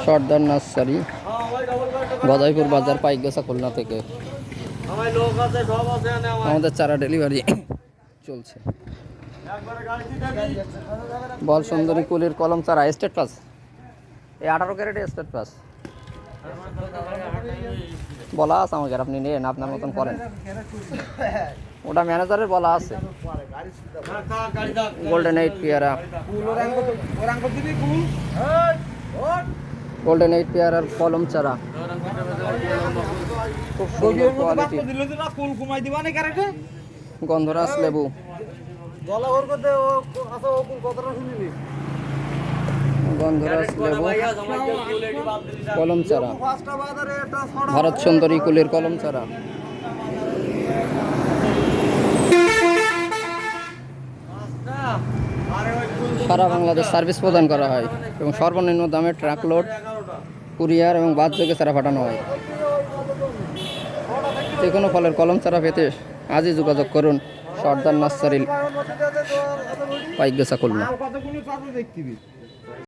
সর্দার nursery Gadaipur বাজার পাইকগাছা খুলনা থেকে আমাদের চারা ডেলিভারি চলছে। বল সুন্দরী কুলির কলম চারা স্টেট প্লাস, এই 18 ক্যারেট স্টেট প্লাস বলা আছে আমাকে, আপনি নেন আপনার মতন করেন, ওটা ম্যানেজারের বলা আছে। গোল্ডেন 8 পেয়ারা, গোল্ডেন 8 পেয়ারার কলম চারা খুব সুন্দর কোয়ালিটি। গন্ধরাজ লেবু, গন্ধরাজ লেবু কলম চারা, ভারত সুন্দরী কুলের কলম চারা, সারা বাংলাদেশ সার্ভিস প্রদান করা হয় এবং সর্বনিম্ন দামে ট্রাক লোড, কুরিয়ার এবং বাস যোগে চারা পাঠানো হয়। যে কোনো ফলের কলম চারা পেতে আজই যোগাযোগ করুন সর্দার নার্সারি পাইকগাছা খুলনা।